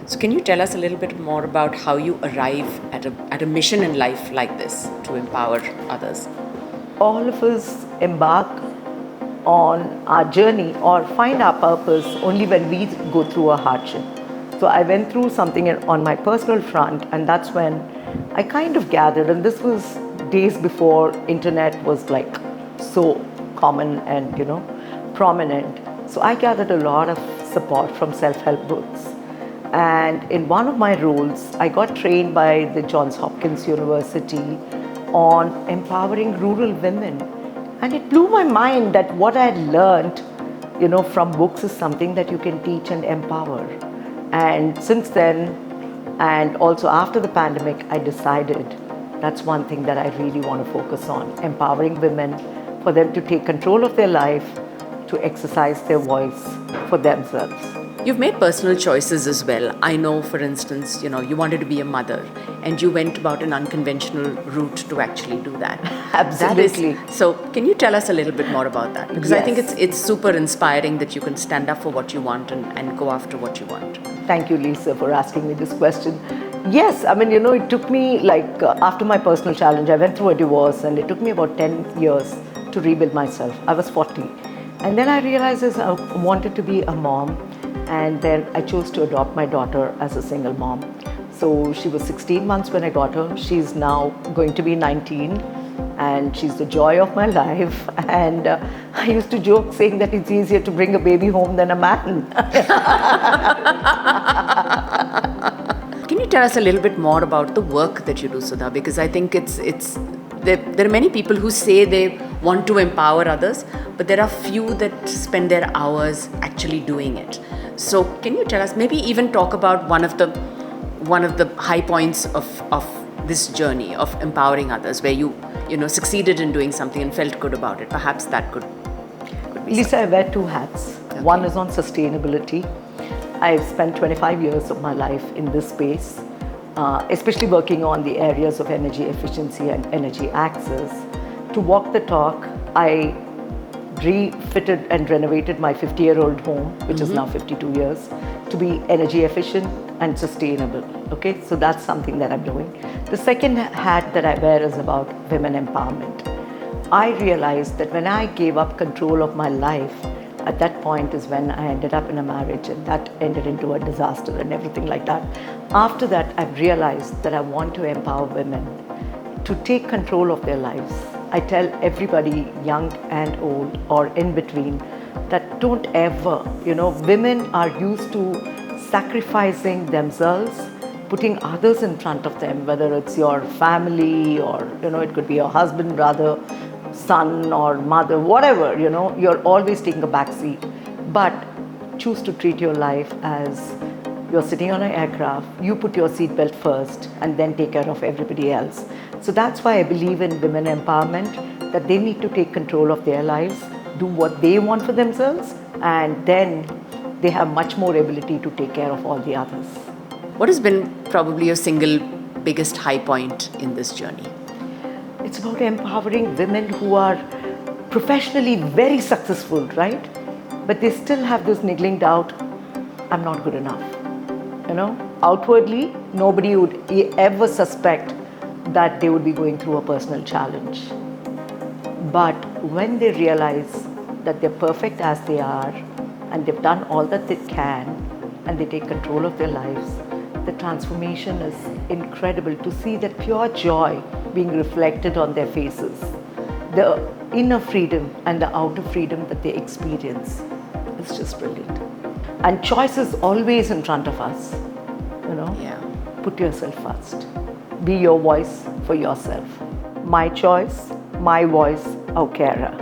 So can you tell us a little bit more about how you arrive at a mission in life like this to empower others? All of us embark on our journey or find our purpose only when we go through a hardship. So I went through something on my personal front, and that's when I kind of gathered, and this was days before internet was like so common and prominent. So I gathered a lot of support from self-help books. And in one of my roles, I got trained by the Johns Hopkins University on empowering rural women. And it blew my mind that what I had learned, from books is something that you can teach and empower. And since then, and also after the pandemic, I decided that's one thing that I really want to focus on, empowering women for them to take control of their life, to exercise their voice for themselves. You've made personal choices as well. I know, for instance, you wanted to be a mother and you went about an unconventional route to actually do that. Absolutely. So can you tell us a little bit more about that? Because Yes. I think it's super inspiring that you can stand up for what you want and go after what you want. Thank you, Lisa, for asking me this question. Yes, it took me after my personal challenge, I went through a divorce and it took me about 10 years to rebuild myself. I was 40. And then I realized I wanted to be a mom. And then I chose to adopt my daughter as a single mom. So she was 16 months when I got her. She's now going to be 19 and she's the joy of my life. And I used to joke saying that it's easier to bring a baby home than a man. Can you tell us a little bit more about the work that you do, Sudha? Because I think there are many people who say they want to empower others, but there are few that spend their hours actually doing it. So can you tell us, maybe even talk about one of the high points of this journey of empowering others, where you succeeded in doing something and felt good about it? Perhaps that could be Lisa, I wear two hats. Okay. One is on sustainability. I've spent 25 years of my life in this space, especially working on the areas of energy efficiency and energy access. To walk the talk, I refitted and renovated my 50-year-old home, which is now 52 years, to be energy efficient and sustainable. Okay, so that's something that I'm doing. The second hat that I wear is about women empowerment. I realized that when I gave up control of my life, at that point is when I ended up in a marriage, and that ended into a disaster and everything like that. After that, I've realized that I want to empower women to take control of their lives. I tell everybody, young and old or in between, that don't ever, women are used to sacrificing themselves, putting others in front of them, whether it's your family or, it could be your husband, brother, son or mother, whatever, you're always taking a back seat. But choose to treat your life as you're sitting on an aircraft, you put your seatbelt first and then take care of everybody else. So that's why I believe in women empowerment, that they need to take control of their lives, do what they want for themselves, and then they have much more ability to take care of all the others. What has been probably your single biggest high point in this journey? It's about empowering women who are professionally very successful, right? But they still have this niggling doubt, I'm not good enough. Outwardly, nobody would ever suspect that they would be going through a personal challenge. But when they realize that they're perfect as they are and they've done all that they can and they take control of their lives, the transformation is incredible to see that pure joy being reflected on their faces. The inner freedom and the outer freedom that they experience is just brilliant. And choice is always in front of us. Yeah. Put yourself first. Be your voice for yourself. My choice, my voice, Aukera.